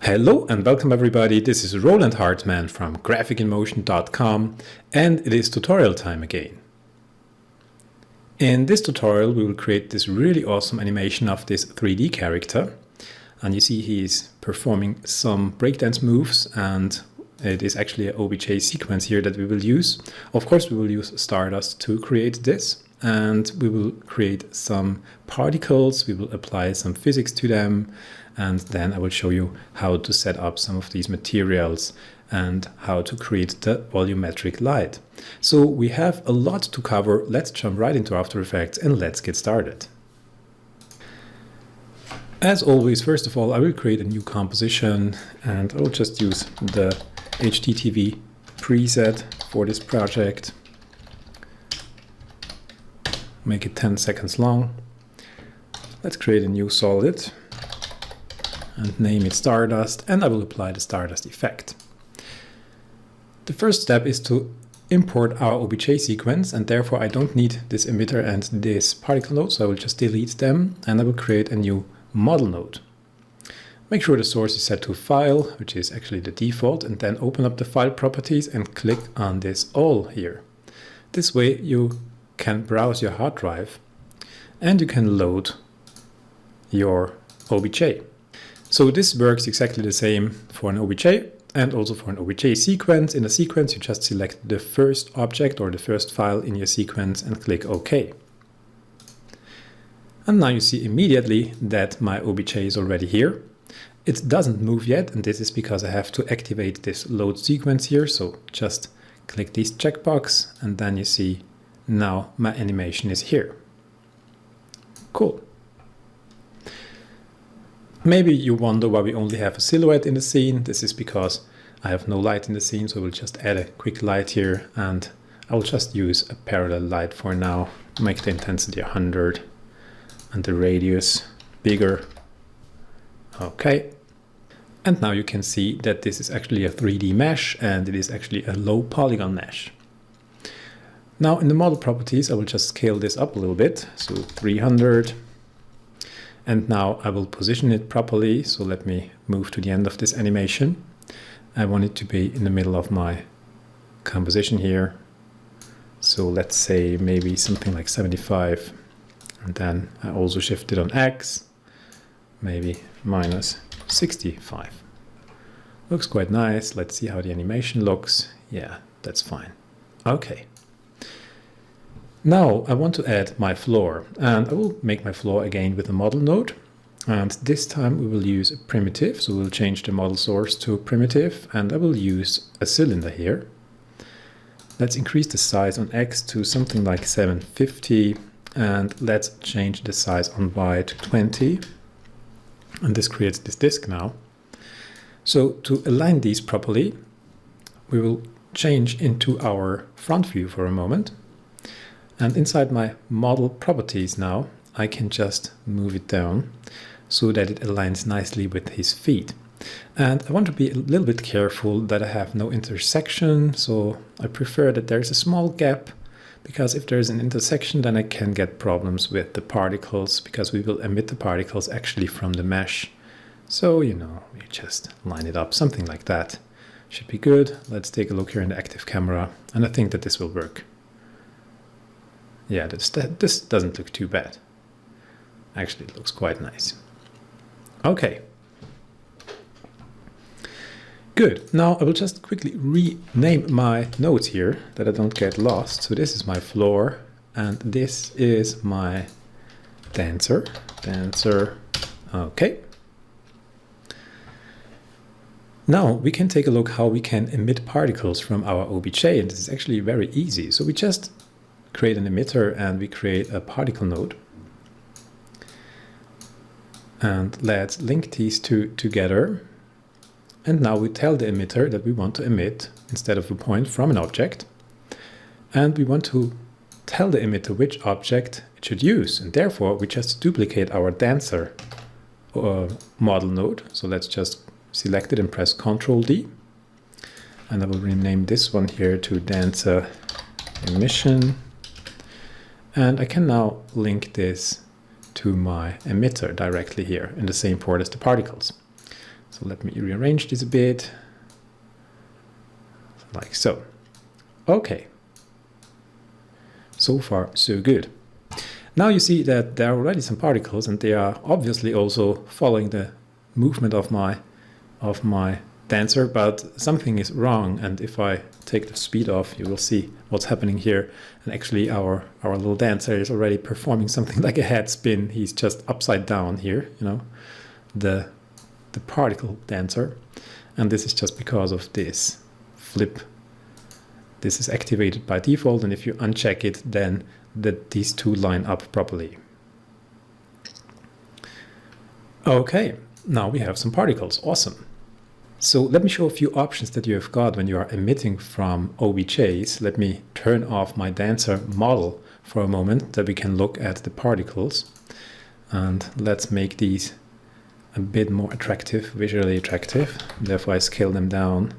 Hello and welcome everybody, this is Roland Hartmann from graphicinmotion.com and it is tutorial time again. In this tutorial we will create this really awesome animation of this 3D character, and you see he is performing some breakdance moves, and it is actually an OBJ sequence here that we will use. Of course we will use Stardust to create this, and we will create some particles, we will apply some physics to them, and then I will show you how to set up some of these materials and how to create the volumetric light. So we have a lot to cover. Let's jump right into After Effects and let's get started. As always, first of all, I will create a new composition and I will just use the HDTV preset for this project. Make it 10 seconds long. Let's create a new solid and name it Stardust, and I will apply the Stardust effect. The first step is to import our OBJ sequence, and therefore I don't need this emitter and this particle node, so I will just delete them and I will create a new model node. Make sure the source is set to file, which is actually the default, and then open up the file properties and click on this all here. This way you can browse your hard drive and you can load your OBJ. So this works exactly the same for an OBJ and also for an OBJ sequence. In a sequence, you just select the first object or the first file in your sequence and click OK. And now you see immediately that my OBJ is already here. It doesn't move yet, and this is because I have to activate this load sequence here. So just click this checkbox and then you see now my animation is here. Cool. Maybe you wonder why we only have a silhouette in the scene. This is because I have no light in the scene, so we'll just add a quick light here, and I will just use a parallel light for now. Make the intensity 100 and the radius bigger. Okay. And now you can see that this is actually a 3D mesh, and it is actually a low polygon mesh. Now in the model properties, I will just scale this up a little bit, so 300. And now I will position it properly, so let me move to the end of this animation. I want it to be in the middle of my composition here. So let's say maybe something like 75. And then I also shift it on X, maybe minus 65. Looks quite nice. Let's see how the animation looks. Yeah, that's fine. Okay. Now I want to add my floor, and I will make my floor again with a model node, and this time we will use a primitive, so we'll change the model source to primitive, and I will use a cylinder here. Let's increase the size on X to something like 750, and let's change the size on Y to 20, and this creates this disk now. So to align these properly, we will change into our front view for a moment. And inside my model properties now, I can just move it down so that it aligns nicely with his feet. And I want to be a little bit careful that I have no intersection, so I prefer that there's a small gap, because if there's an intersection then I can get problems with the particles, because we will emit the particles actually from the mesh. So, you know, we just line it up, something like that. Should be good. Let's take a look here in the active camera, and I think that this will work. Yeah, this doesn't look too bad. Actually, it looks quite nice. Okay. Good. Now I will just quickly rename my nodes here that I don't get lost. So this is my floor, and this is my dancer. Okay. Now we can take a look how we can emit particles from our OBJ, and this is actually very easy. So we just create an emitter and we create a particle node, and let's link these two together, and now we tell the emitter that we want to emit instead of a point from an object, and we want to tell the emitter which object it should use, and therefore we just duplicate our dancer model node. So let's just select it and press Ctrl D, and I will rename this one here to dancer emission. And I can now link this to my emitter directly here in the same port as the particles. So let me rearrange this a bit, like so. Okay, so far so good. Now you see that there are already some particles, and they are obviously also following the movement of my dancer, but something is wrong, and if I take the speed off, you will see what's happening here. And actually our little dancer is already performing something like a head spin. He's just upside down here, you know, the particle dancer, and this is just because of this flip. This is activated by default, and if you uncheck it, then these two line up properly. Okay, now we have some particles. Awesome. So let me show a few options that you have got when you are emitting from OBJs. Let me turn off my dancer model for a moment that we can look at the particles. And let's make these a bit more attractive, visually attractive. Therefore I scale them down,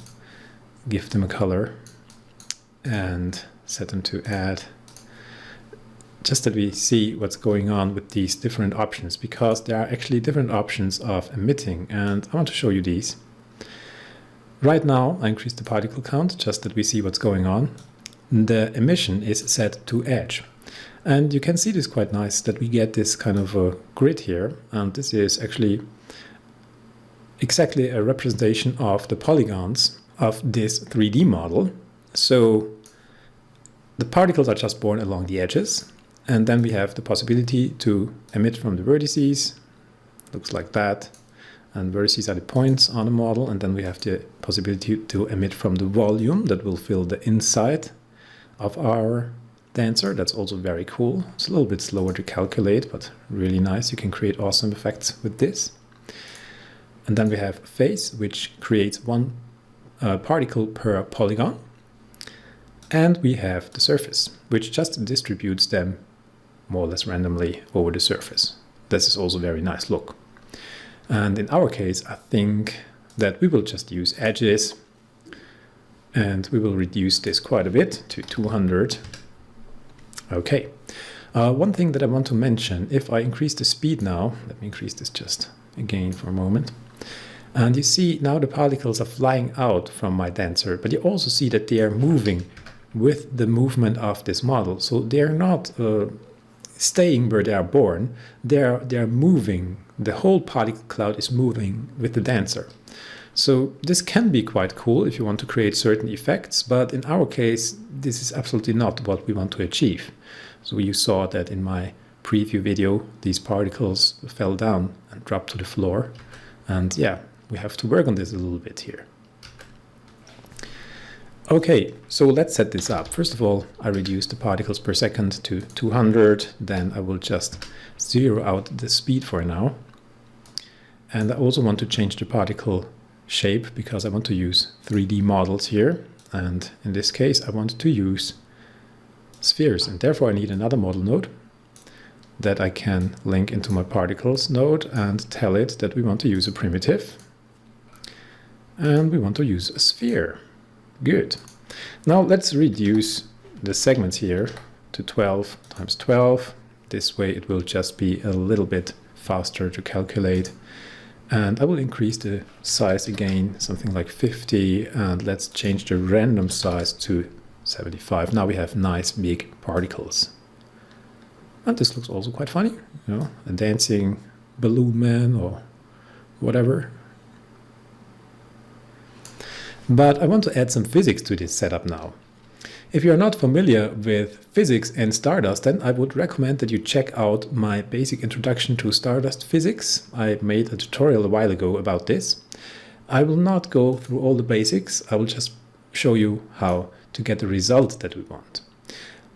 give them a color, and set them to add. Just that we see what's going on with these different options, because there are actually different options of emitting, and I want to show you these. Right now I increase the particle count just that we see what's going on. The emission is set to edge, and you can see this quite nice that we get this kind of a grid here, and this is actually exactly a representation of the polygons of this 3D model. So the particles are just born along the edges, and then we have the possibility to emit from the vertices. Looks like that. And vertices are the points on the model, and then we have the possibility to emit from the volume that will fill the inside of our dancer. That's also very cool. It's a little bit slower to calculate, but really nice. You can create awesome effects with this. And then we have phase, which creates one particle per polygon. And we have the surface, which just distributes them more or less randomly over the surface. This is also a very nice look. And in our case, I think that we will just use edges, and we will reduce this quite a bit to 200. Okay. One thing that I want to mention, if I increase the speed now, let me increase this just again for a moment. And you see now the particles are flying out from my dancer, but you also see that they are moving with the movement of this model. So they're not staying where they are born, they're moving. The whole particle cloud is moving with the dancer. So this can be quite cool if you want to create certain effects, but in our case, this is absolutely not what we want to achieve. So you saw that in my preview video, these particles fell down and dropped to the floor. And yeah, we have to work on this a little bit here. Okay, so let's set this up. First of all, I reduce the particles per second to 200. Then I will just zero out the speed for now. And I also want to change the particle shape because I want to use 3D models here. And in this case, I want to use spheres. And therefore, I need another model node that I can link into my particles node and tell it that we want to use a primitive. And we want to use a sphere. Good. Now let's reduce the segments here to 12 times 12. This way it will just be a little bit faster to calculate. And I will increase the size again, something like 50, and let's change the random size to 75. Now we have nice big particles. And this looks also quite funny, you know, a dancing balloon man or whatever. But I want to add some physics to this setup now. If you're not familiar with physics and Stardust, then I would recommend that you check out my basic introduction to Stardust physics. I made a tutorial a while ago about this. I will not go through all the basics. I will just show you how to get the result that we want.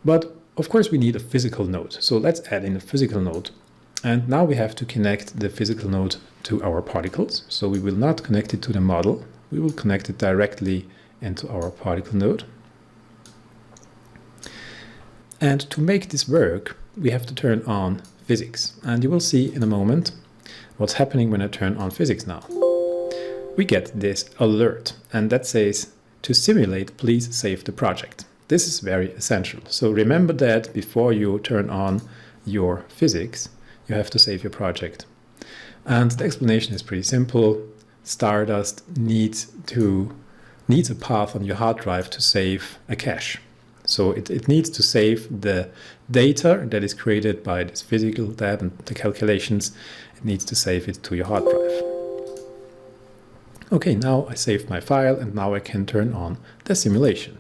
But of course we need a physical node. So let's add in a physical node. And now we have to connect the physical node to our particles. So we will not connect it to the model. We will connect it directly into our particle node. And to make this work, we have to turn on physics. And you will see in a moment what's happening when I turn on physics now. We get this alert, and that says, to simulate, please save the project. This is very essential. So remember that before you turn on your physics, you have to save your project. And the explanation is pretty simple. Stardust needs a path on your hard drive to save a cache. So it needs to save the data that is created by this physical tab and the calculations. It needs to save it to your hard drive. Okay, now I saved my file and now I can turn on the simulation.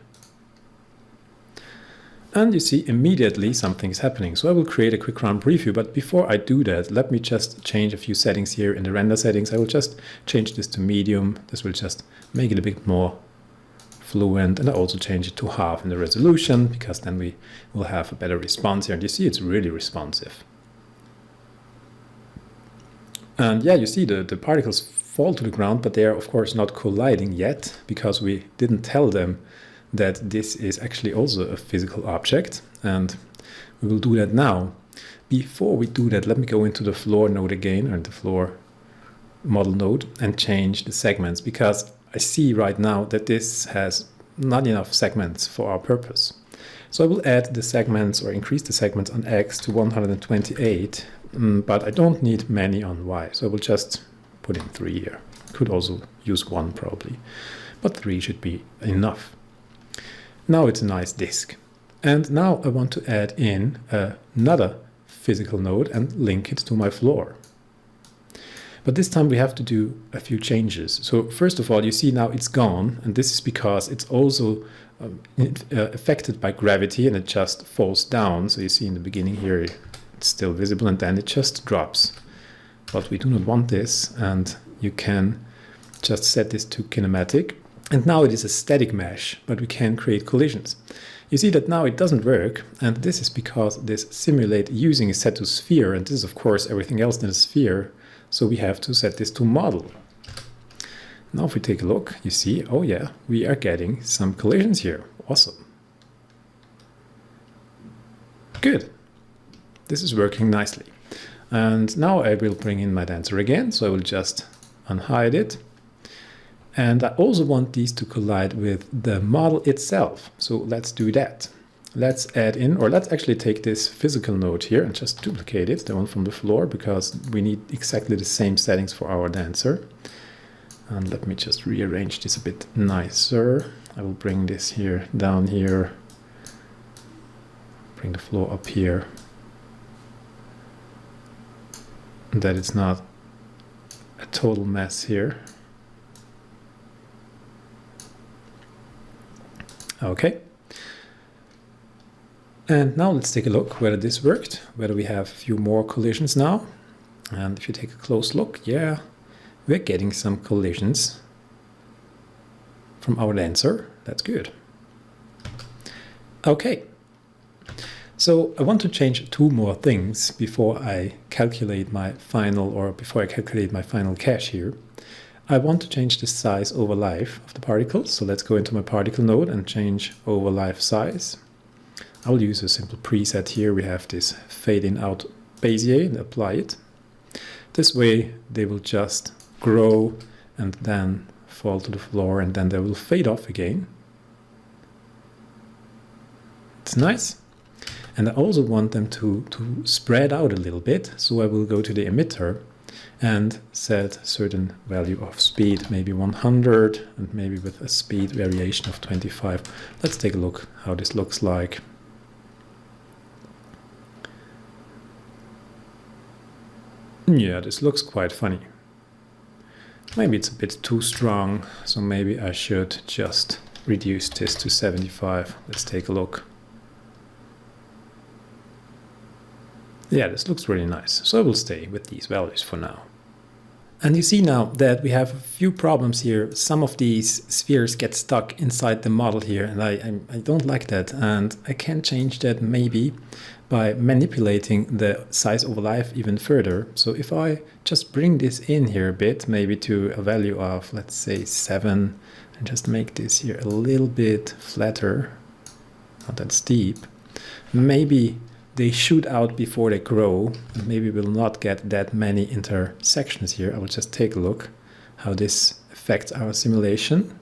And you see immediately something is happening. So I will create a quick run preview, but before I do that, let me just change a few settings here in the render settings. I will just change this to medium. This will just make it a bit more fluent, and I also change it to half in the resolution, because then we will have a better response here. And you see it's really responsive. And yeah, you see the particles fall to the ground, but they are of course not colliding yet, because we didn't tell them that this is actually also a physical object, and we will do that now. Before we do that, let me go into the floor node again, or the floor model node, and change the segments, because I see right now that this has not enough segments for our purpose. So I will add the segments, or increase the segments on X to 128, but I don't need many on Y, so I will just put in 3 here. Could also use 1 probably, but 3 should be enough. Now it's a nice disk. And now I want to add in another physical node and link it to my floor. But this time we have to do a few changes. So first of all, you see now it's gone, and this is because it's also affected by gravity, and it just falls down. So you see in the beginning here, it's still visible, and then it just drops. But we do not want this, and you can just set this to kinematic. And now it is a static mesh, but we can create collisions. You see that now it doesn't work, and this is because this simulate using is set to sphere, and this is of course everything else than a sphere, so we have to set this to model. Now if we take a look, you see, oh yeah, we are getting some collisions here. Awesome. Good. This is working nicely. And now I will bring in my dancer again, so I will just unhide it. And I also want these to collide with the model itself. So let's do that. Let's add in, or let's actually take this physical node here and just duplicate it, the one from the floor, because we need exactly the same settings for our dancer. And let me just rearrange this a bit nicer. I will bring this here, down here, bring the floor up here, and that it's not a total mess here. Okay. And now let's take a look whether this worked, whether we have a few more collisions now. And if you take a close look, yeah, we're getting some collisions from our dancer. That's good. Okay. So I want to change 2 more things before I calculate my final, or before I calculate my final cache here. I want to change the size over life of the particles. So let's go into my particle node and change over life size. I'll use a simple preset here. We have this fade in out Bezier and apply it. This way they will just grow and then fall to the floor, and then they will fade off again. It's nice. And I also want them to spread out a little bit. So I will go to the emitter and set a certain value of speed, maybe 100, and maybe with a speed variation of 25. Let's take a look how this looks like. Yeah, this looks quite funny. Maybe it's a bit too strong, so maybe I should just reduce this to 75. Let's take a look. Yeah, this looks really nice. So I will stay with these values for now. And you see now that we have a few problems here. Some of these spheres get stuck inside the model here, and I don't like that. And I can change that maybe by manipulating the size over life even further. So if I just bring this in here a bit, maybe to a value of, let's say 7, and just make this here a little bit flatter, not that steep, maybe they shoot out before they grow, and maybe we'll not get that many intersections here. I will just take a look how this affects our simulation.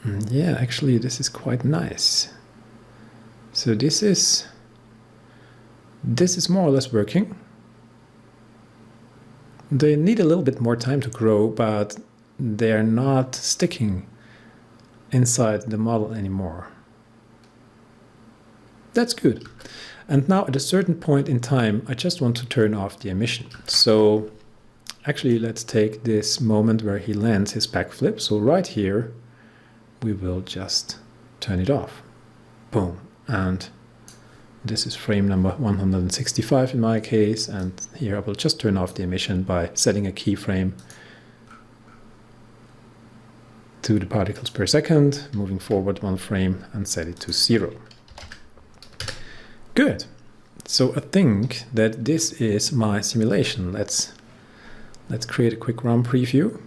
And yeah, actually this is quite nice. So this is more or less working. They need a little bit more time to grow, but they're not sticking inside the model anymore. That's good. And now at a certain point in time, I just want to turn off the emission. So actually, let's take this moment where he lands his backflip. So right here, we will just turn it off. Boom. And this is frame number 165 in my case. And here I will just turn off the emission by setting a keyframe to the particles per second, moving forward one frame and set it to 0. Good. So I think that this is my simulation. Let's create a quick run preview.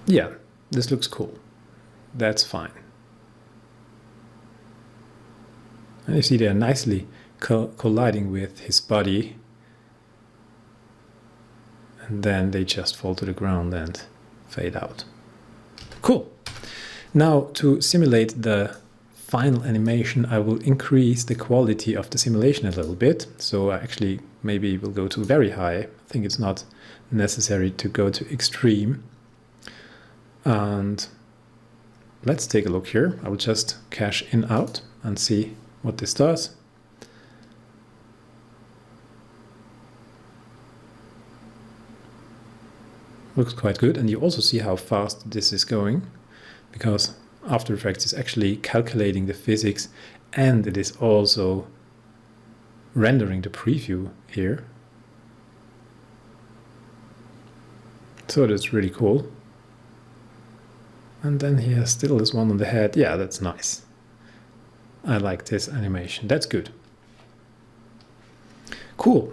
Yeah, this looks cool. That's fine. And you see they're nicely colliding with his body. And then they just fall to the ground and fade out. Cool. Now to simulate the final animation, I will increase the quality of the simulation a little bit. So I actually maybe will go to very high. I think it's not necessary to go to extreme. And let's take a look here. I will just cache in out and see what this does. Looks quite good, and you also see how fast this is going, because After Effects is actually calculating the physics, and it is also rendering the preview here. So that's really cool. And then he has still this one on the head. Yeah, that's nice. I like this animation. That's good. Cool.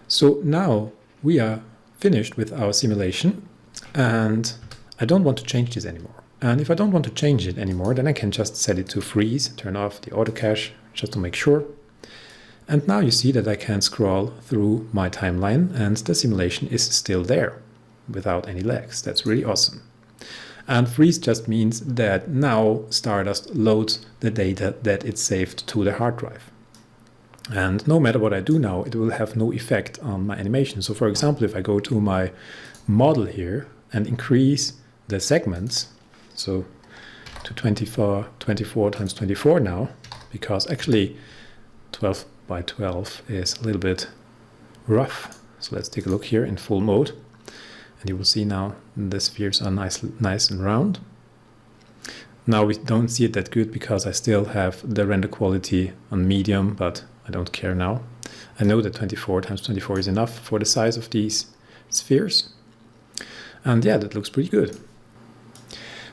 So now we are finished with our simulation, and I don't want to change this anymore. And if I don't want to change it anymore, then I can just set it to freeze, turn off the auto cache just to make sure. And now you see that I can scroll through my timeline and the simulation is still there without any lags. That's really awesome. And freeze just means that now Stardust loads the data that it's saved to the hard drive. And no matter what I do now, it will have no effect on my animation. So for example, if I go to my model here and increase the segments, so to 24 times 24 now, because actually 12 by 12 is a little bit rough. So let's take a look here in full mode. And you will see now the spheres are nice and round. Now we don't see it that good because I still have the render quality on medium, but I don't care now. I know that 24 times 24 is enough for the size of these spheres. And yeah, that looks pretty good.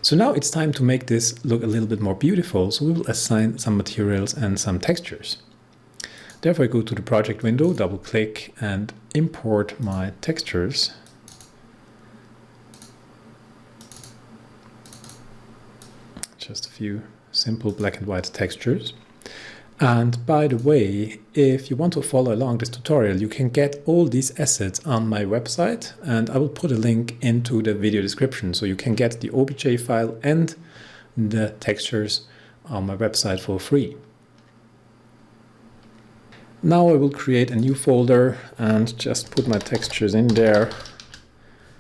So now it's time to make this look a little bit more beautiful. So we will assign some materials and some textures. Therefore I go to the project window, double click and import my textures. Just a few simple black and white textures. And by the way, if you want to follow along this tutorial, you can get all these assets on my website, and I will put a link into the video description, so you can get the OBJ file and the textures on my website for free. Now I will create a new folder and just put my textures in there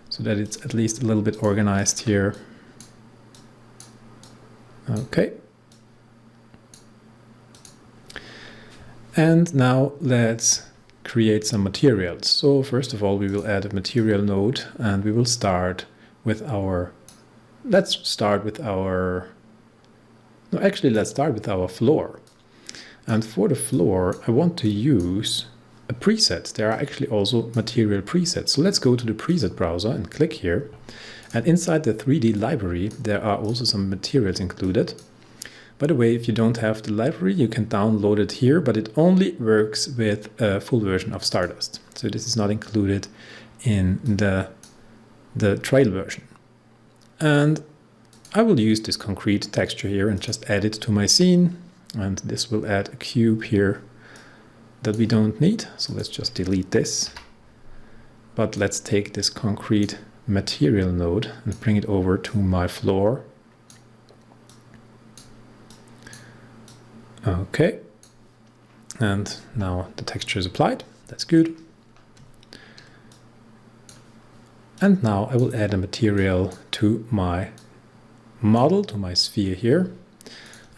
so that it's at least a little bit organized here. Okay. And now let's create some materials. So first of all, we will add a material node and we will start with our, let's start with our floor. And for the floor, I want to use a preset. There are actually also material presets. So let's go to the preset browser and click here. And inside the 3D library, there are also some materials included. By the way, if you don't have the library, you can download it here, but it only works with a full version of Stardust. So this is not included in the trial version. And I will use this concrete texture here and just add it to my scene. And this will add a cube here that we don't need. So let's just delete this. But let's take this concrete material node and bring it over to my floor. Okay. And now the texture is applied. That's good. And now I will add a material to my model, to my sphere here.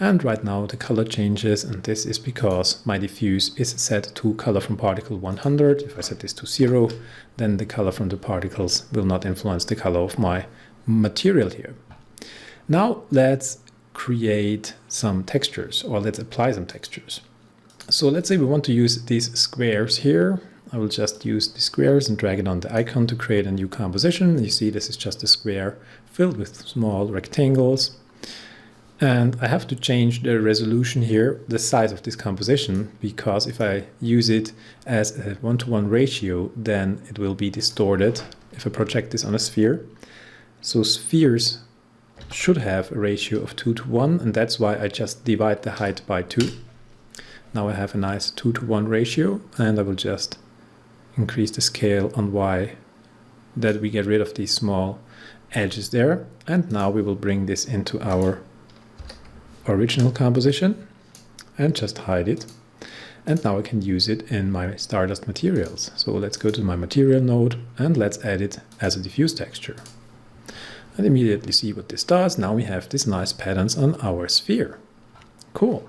And right now the color changes, and this is because my diffuse is set to color from particle 100. If I set this to 0, then the color from the particles will not influence the color of my material here. Now let's create some textures, or let's apply some textures. So let's say we want to use these squares here. I will just use the squares and drag it on the icon to create a new composition. You see this is just a square filled with small rectangles. And I have to change the resolution here, the size of this composition, because if I use it as a 1-to-1 ratio, then it will be distorted if I project this on a sphere. So spheres should have a ratio of 2-to-1, and that's why I just divide the height by 2. Now I have a nice 2-to-1 ratio, and I will just increase the scale on Y, that we get rid of these small edges there. And now we will bring this into our original composition and just hide it. And now I can use it in my Stardust materials. So let's go to my material node and let's add it as a diffuse texture. And immediately see what this does. Now we have these nice patterns on our sphere. Cool.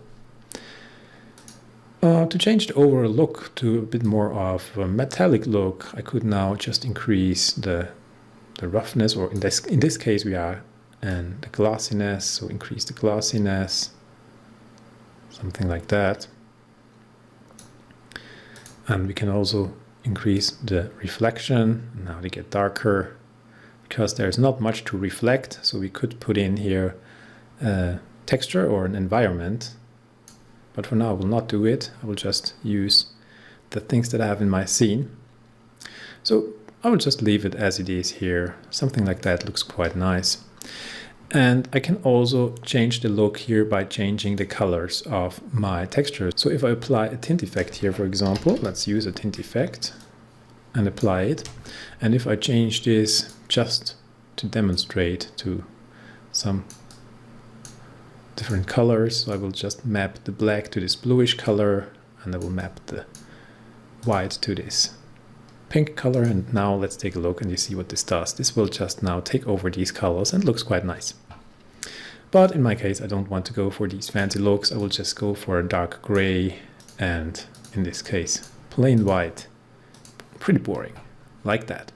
To change the overall look to a bit more of a metallic look, I could now just increase the roughness, or in this case we are in the glossiness, so increase the glossiness, something like that. And we can also increase the reflection. Now they get darker because there's not much to reflect, so we could put in here a texture or an environment. But for now I will not do it. I will just use the things that I have in my scene. So I will just leave it as it is here. Something like that looks quite nice. And I can also change the look here by changing the colors of my textures. So if I apply a tint effect here, for example, let's use a tint effect and apply it. And if I change this just to demonstrate to some different colors, so I will just map the black to this bluish color, and I will map the white to this pink color. And now let's take a look and you see what this does. This will just now take over these colors and looks quite nice. But in my case, I don't want to go for these fancy looks. I will just go for a dark gray and, in this case, plain white. Pretty boring, like that.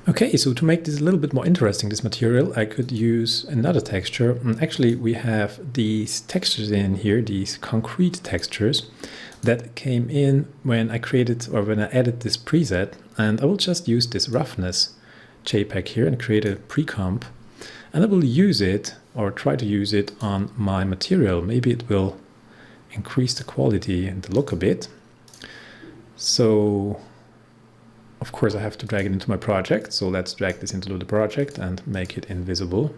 Okay, so to make this a little bit more interesting, this material, I could use another texture. And actually, we have these textures in here, these concrete textures that came in when I created, or when I added this preset. And I will just use this roughness JPEG here and create a pre-comp. And I will use it, or try to use it, on my material. Maybe it will increase the quality and the look a bit. So, of course, I have to drag it into my project. So let's drag this into the project and make it invisible.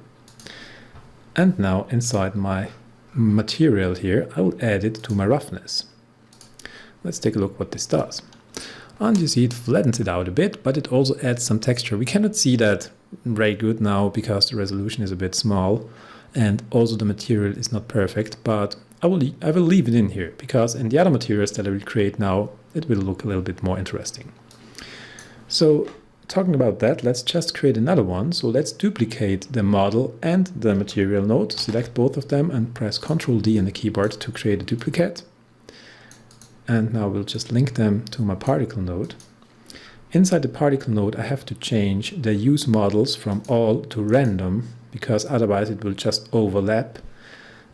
And now inside my material here, I will add it to my roughness. Let's take a look what this does. And you see it flattens it out a bit, but it also adds some texture. We cannot see that very good now because the resolution is a bit small and also the material is not perfect, but I will leave it in here because in the other materials that I will create now, it will look a little bit more interesting. So talking about that, let's just create another one. So let's duplicate the model and the material node, select both of them and press Ctrl D on the keyboard to create a duplicate. And now we'll just link them to my particle node. Inside the particle node, I have to change the use models from all to random, because otherwise it will just overlap.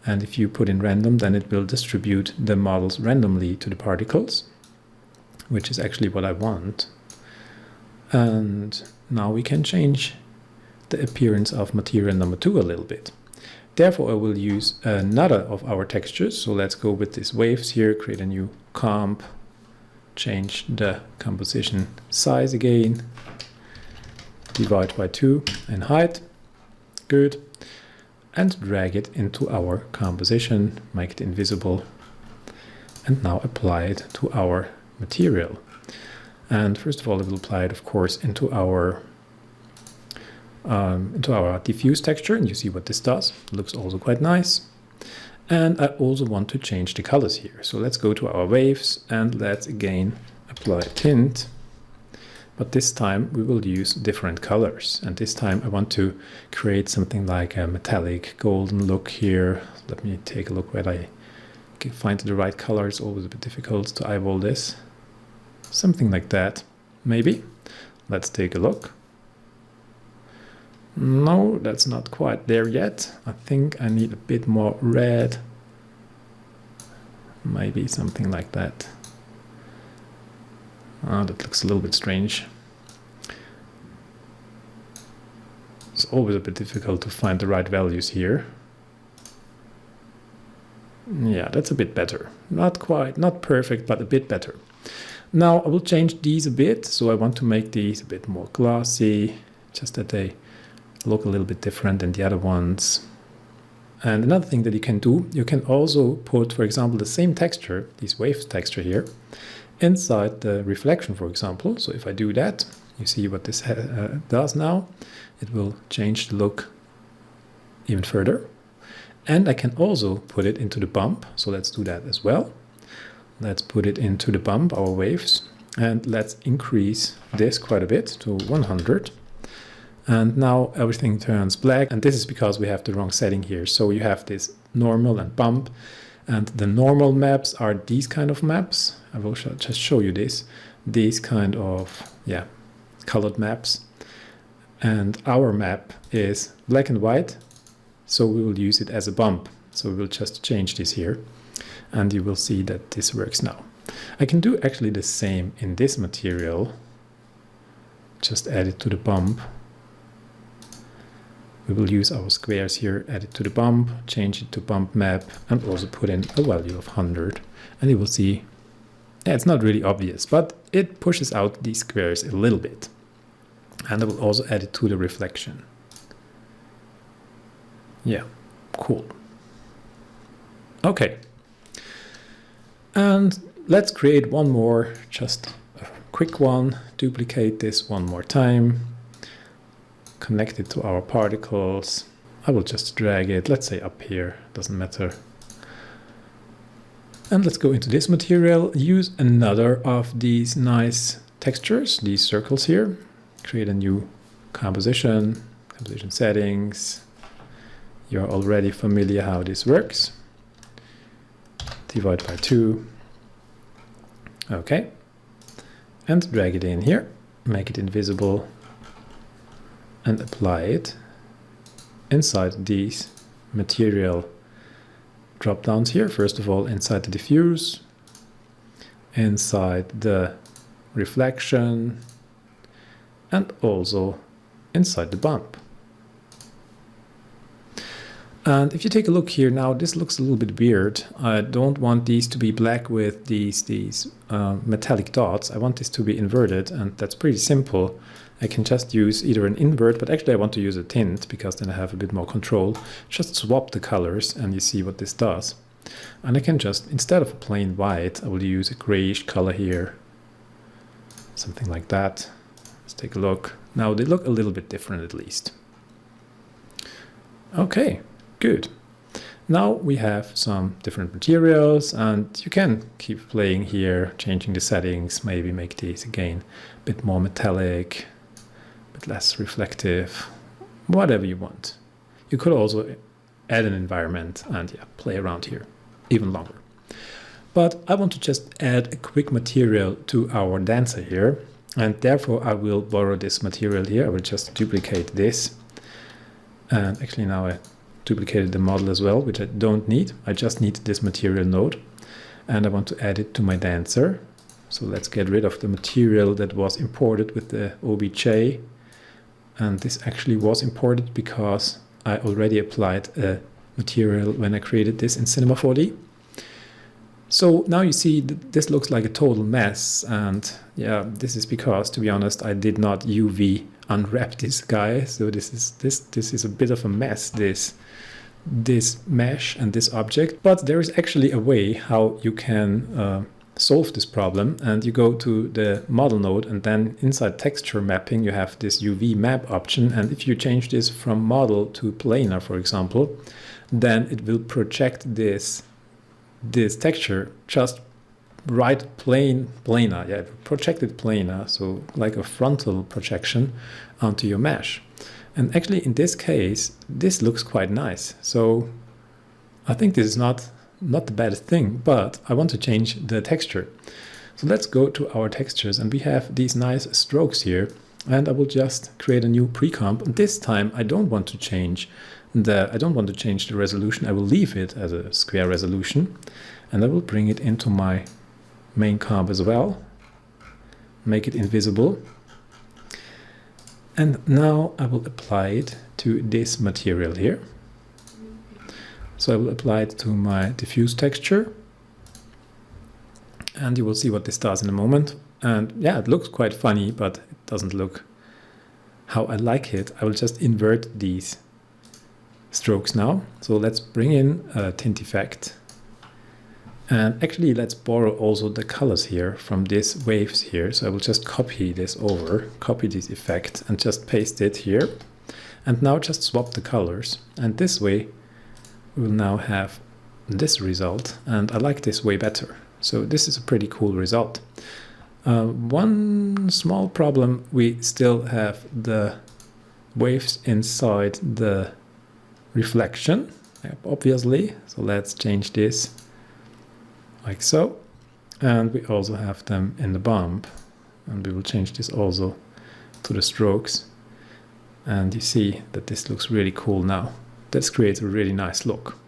And if you put in random, then it will distribute the models randomly to the particles, which is actually what I want. And now we can change the appearance of material number 2 a little bit. Therefore, I will use another of our textures. So let's go with these waves here, create a new comp, change the composition size again, divide by 2 and height, good, and drag it into our composition, make it invisible, and now apply it to our material. And first of all, I will apply it, of course, into our diffuse texture, and you see what this does. It looks also quite nice. And I also want to change the colors here. So let's go to our waves and let's again apply a tint. But this time we will use different colors. And this time I want to create something like a metallic golden look here. Let me take a look where I can find the right color. It's always a bit difficult to eyeball this. Something like that, maybe. Let's take a look. No, that's not quite there yet. I think I need a bit more red. Maybe something like that. Oh, that looks a little bit strange. It's always a bit difficult to find the right values here. Yeah, that's a bit better. Not quite, not perfect, but a bit better. Now I will change these a bit. So I want to make these a bit more glossy, just that they look a little bit different than the other ones. And another thing that you can do, you can also put, for example, the same texture, this wave texture here, inside the reflection, for example. So if I do that, you see what this does now. It will change the look even further. And I can also put it into the bump. So let's do that as well. Let's put it into the bump, our waves, and let's increase this quite a bit to 100. And now everything turns black, and this is because we have the wrong setting here. So you have this normal and bump, and the normal maps are these kind of maps. I will just show you this. These kind of, yeah, colored maps. And our map is black and white, so we will use it as a bump. So we will just change this here, and you will see that this works now. I can do actually the same in this material. Just add it to the bump. We will use our squares here, add it to the bump, change it to bump map, and also put in a value of 100. And you will see, yeah, it's not really obvious, but it pushes out these squares a little bit. And I will also add it to the reflection. Yeah, cool. Okay. And let's create one more, just a quick one. Duplicate this one more time. Connect it to our particles. I will just drag it, let's say up here, doesn't matter. And let's go into this material, use another of these nice textures, these circles here. Create a new composition settings. You're already familiar how this works. Divide by 2. Okay. And drag it in here, make it invisible, and apply it inside these material drop downs here. First of all, inside the diffuse, inside the reflection, and also inside the bump. And if you take a look here now, this looks a little bit weird. I don't want these to be black with these metallic dots. I want this to be inverted, and that's pretty simple. I can just use either an invert, but actually I want to use a tint because then I have a bit more control. Just swap the colors and you see what this does. And I can just, instead of a plain white, I will use a grayish color here. Something like that. Let's take a look. Now they look a little bit different at least. Okay, good. Now we have some different materials, and you can keep playing here, changing the settings, maybe make these again a bit more metallic, bit less reflective, whatever you want. You could also add an environment and yeah, play around here even longer. But I want to just add a quick material to our dancer here, and therefore I will borrow this material here. I will just duplicate this, and actually now I duplicated the model as well, which I don't need. I just need this material node, and I want to add it to my dancer. So let's get rid of the material that was imported with the OBJ. And this actually was imported because I already applied a material when I created this in Cinema 4D. So now you see this looks like a total mess, and yeah, this is because, to be honest, I did not UV unwrap this guy. So this is a bit of a mess, this mesh and this object. But there is actually a way how you can solve this problem, and you go to the model node, and then inside texture mapping you have this UV map option, and if you change this from model to planar, for example, then it will project this texture just right planar, yeah, projected planar, so like a frontal projection onto your mesh. And actually in this case this looks quite nice, so I think this is not the bad thing, but I want to change the texture. So let's go to our textures, and we have these nice strokes here, and I will just create a new pre-comp. This time I don't want to change the resolution. I will leave it as a square resolution, and I will bring it into my main comp as well, make it invisible, and now I will apply it to this material here. So I will apply it to my diffuse texture, and you will see what this does in a moment. And yeah, it looks quite funny, but it doesn't look how I like it. I will just invert these strokes now. So let's bring in a tint effect, and actually let's borrow also the colors here from these waves here. So I will just copy this over, copy this effect, and just paste it here, and now just swap the colors, and this way we'll now have this result, and I like this way better. So this is a pretty cool result. One small problem, we still have the waves inside the reflection, obviously. So let's change this like so. And we also have them in the bump, and we will change this also to the strokes. And you see that this looks really cool now. This creates a really nice look.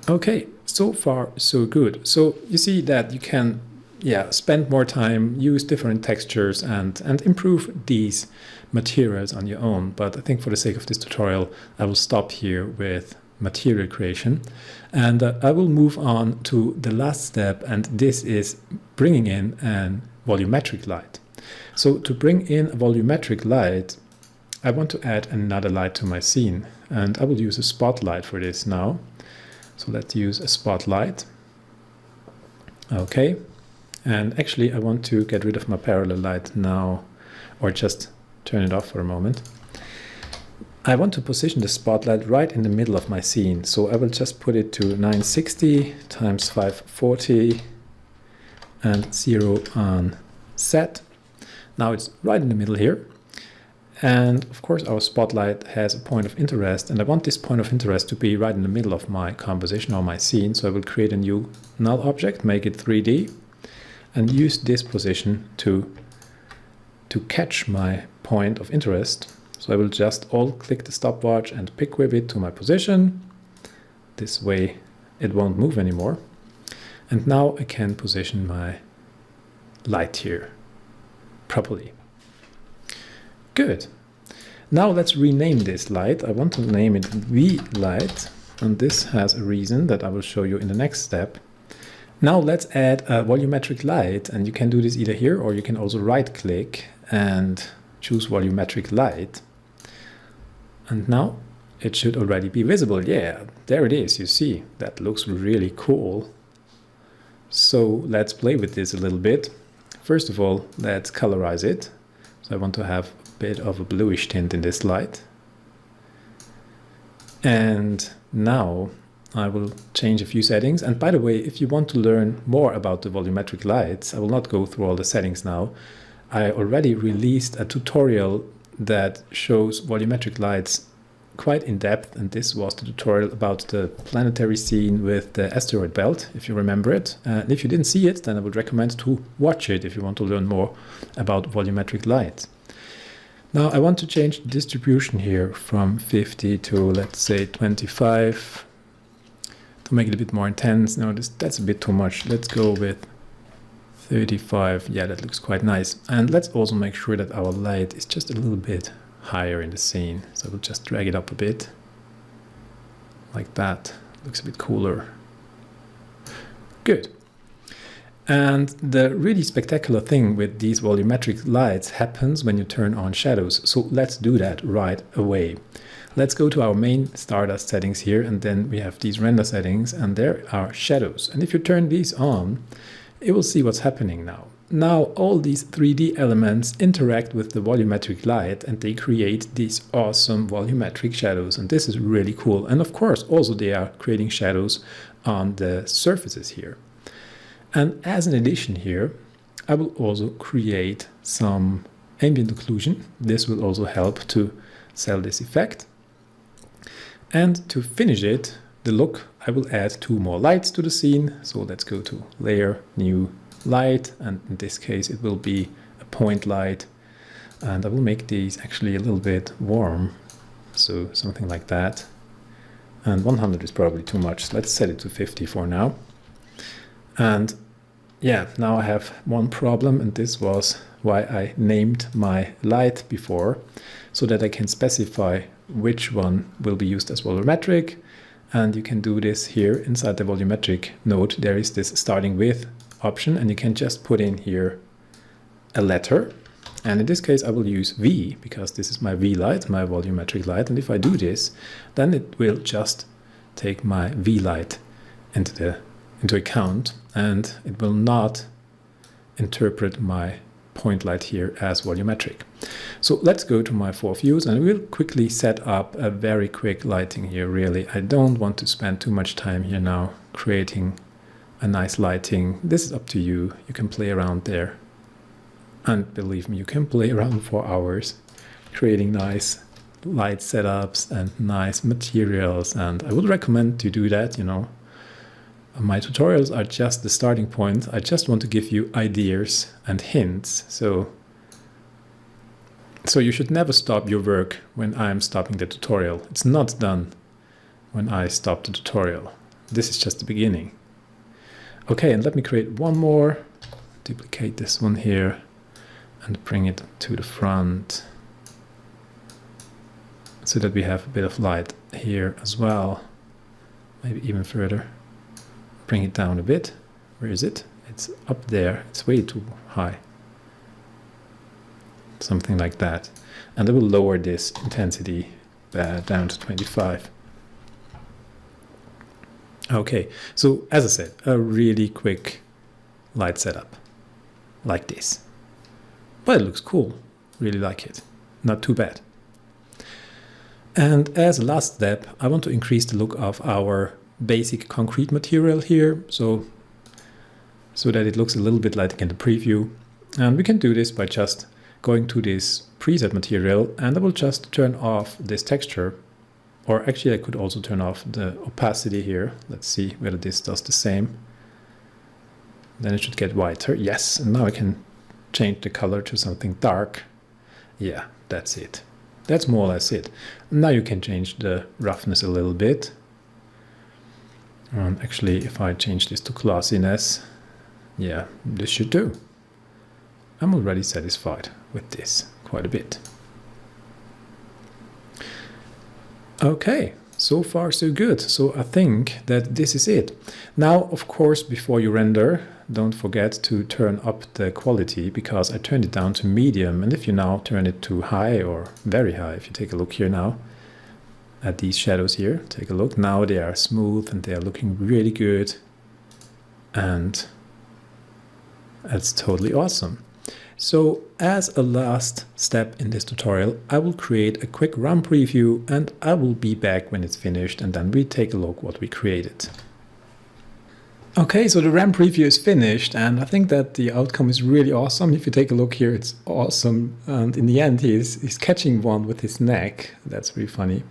Okay, so far so good. So you see that you can spend more time, use different textures, and improve these materials on your own. But I think for the sake of this tutorial, I will stop here with material creation, and I will move on to the last step, and this is bringing in a volumetric light. So to bring in a volumetric light, I want to add another light to my scene, and I will use a spotlight for this now. So let's use a spotlight. Okay, and actually I want to get rid of my parallel light now, or just turn it off for a moment. I want to position the spotlight right in the middle of my scene, so I will just put it to 960 times 540 and 0 on set. Now it's right in the middle here, and of course our spotlight has a point of interest, and I want this point of interest to be right in the middle of my composition or my scene. So I will create a new null object, make it 3D, and use this position to catch my point of interest. So I will just alt-click the stopwatch and pick whip it to my position. This way it won't move anymore. And now I can position my light here properly. Good. Now let's rename this light. I want to name it V light, and this has a reason that I will show you in the next step. Now let's add a volumetric light, and you can do this either here, or you can also right click and choose volumetric light. And now it should already be visible. Yeah, there it is. You see, that looks really cool. So let's play with this a little bit. First of all, let's colorize it. So I want to have a bit of a bluish tint in this light. And now I will change a few settings. And by the way, if you want to learn more about the volumetric lights, I will not go through all the settings now. I already released a tutorial that shows volumetric lights quite in depth, and this was the tutorial about the planetary scene with the asteroid belt, if you remember it. And if you didn't see it, then I would recommend to watch it if you want to learn more about volumetric lights. Now I want to change the distribution here from 50 to, let's say, 25 to make it a bit more intense. No, that's a bit too much. Let's go with 35. Yeah, that looks quite nice. And let's also make sure that our light is just a little bit higher in the scene. So we'll just drag it up a bit like that. Looks a bit cooler. Good. And the really spectacular thing with these volumetric lights happens when you turn on shadows. So let's do that right away. Let's go to our main Stardust settings here, and then we have these render settings, and there are shadows. And if you turn these on, you will see what's happening now. Now all these 3D elements interact with the volumetric light, and they create these awesome volumetric shadows, and this is really cool. And of course also they are creating shadows on the surfaces here. And as an addition here, I will also create some ambient occlusion. This will also help to sell this effect. And to finish it, the look, I will add 2 more lights to the scene. So let's go to Layer, New, Light, and in this case it will be a point light. And I will make these actually a little bit warm, so something like that. And 100 is probably too much, so let's set it to 50 for now. And yeah, now I have one problem, and this was why I named my light before, so that I can specify which one will be used as volumetric. And you can do this here inside the volumetric node. There is this starting with option, and you can just put in here a letter. And in this case I will use V, because this is my V light, my volumetric light. And if I do this, then it will just take my V light into account, and it will not interpret my point light here as volumetric. So let's go to my 4 views, and we'll quickly set up a very quick lighting here. Really, I don't want to spend too much time here now creating a nice lighting. This is up to you. You can play around there, and believe me, you can play around for hours creating nice light setups and nice materials, and I would recommend to do that. You know, my tutorials are just the starting point. I just want to give you ideas and hints. So you should never stop your work when I'm stopping the tutorial. It's not done when I stop the tutorial. This is just the beginning. Okay, and let me create one more. Duplicate this one here and bring it to the front, so that we have a bit of light here as well. Maybe even further. Bring it down a bit. Where is it? It's up there. It's way too high. Something like that. And I will lower this intensity down to 25. Okay, so as I said, a really quick light setup like this. But it looks cool. Really like it. Not too bad. And as a last step, I want to increase the look of our basic concrete material here, so that it looks a little bit like in the preview. And we can do this by just going to this preset material, and I will just turn off this texture, or actually I could also turn off the opacity here. Let's see whether this does the same. Then it should get whiter. Yes, and now I can change the color to something dark. Yeah, that's it. That's more or less it. Now you can change the roughness a little bit. Actually, if I change this to glossiness, yeah, this should do. I'm already satisfied with this quite a bit. Okay, so far so good. So I think that this is it. Now, of course, before you render, don't forget to turn up the quality, because I turned it down to medium. And if you now turn it to high or very high, if you take a look here now at these shadows here, take a look. Now they are smooth and they are looking really good. And that's totally awesome. So as a last step in this tutorial, I will create a quick run preview, and I will be back when it's finished, and then we take a look what we created. Okay, so the RAM preview is finished, and I think that the outcome is really awesome. If you take a look here, it's awesome. And in the end, he's catching one with his neck. That's really funny.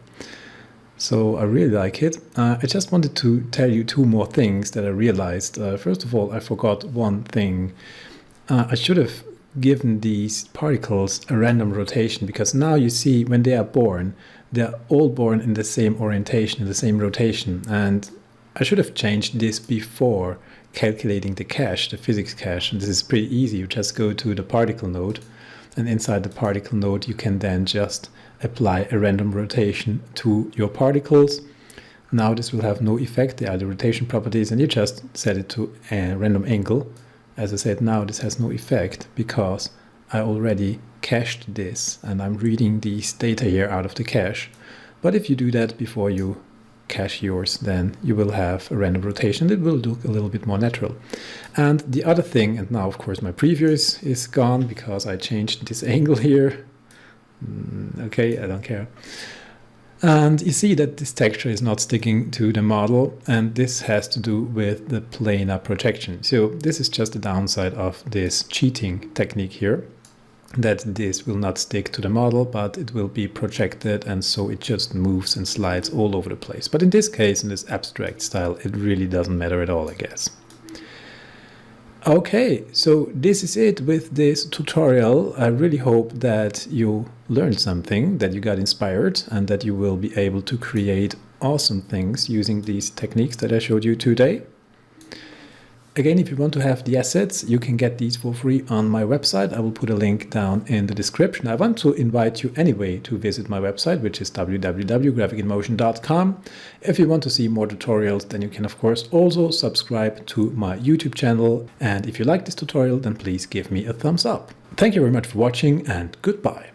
So I really like it. I just wanted to tell you 2 more things that I realized. First of all, I forgot one thing. I should have given these particles a random rotation, because now you see when they are born, they're all born in the same orientation, in the same rotation. And I should have changed this before calculating the cache, the physics cache. And this is pretty easy. You just go to the particle node, and inside the particle node you can then just apply a random rotation to your particles. Now this will have no effect. They are the rotation properties, and you just set it to a random angle. As I said, now this has no effect because I already cached this, and I'm reading these data here out of the cache. But if you do that before you cache yours, then you will have a random rotation that will look a little bit more natural. And the other thing, and now of course my preview is gone because I changed this angle here. Okay, I don't care. And you see that this texture is not sticking to the model, and this has to do with the planar projection. So this is just the downside of this cheating technique here, that this will not stick to the model, but it will be projected, and so it just moves and slides all over the place. But in this case, in this abstract style, it really doesn't matter at all, I guess. Okay, so this is it with this tutorial. I really hope that you learned something, that you got inspired, and that you will be able to create awesome things using these techniques that I showed you today. Again, if you want to have the assets, you can get these for free on my website. I will put a link down in the description. I want to invite you anyway to visit my website, which is www.graphicinmotion.com. If you want to see more tutorials, then you can of course also subscribe to my YouTube channel. And if you like this tutorial, then please give me a thumbs up. Thank you very much for watching, and goodbye.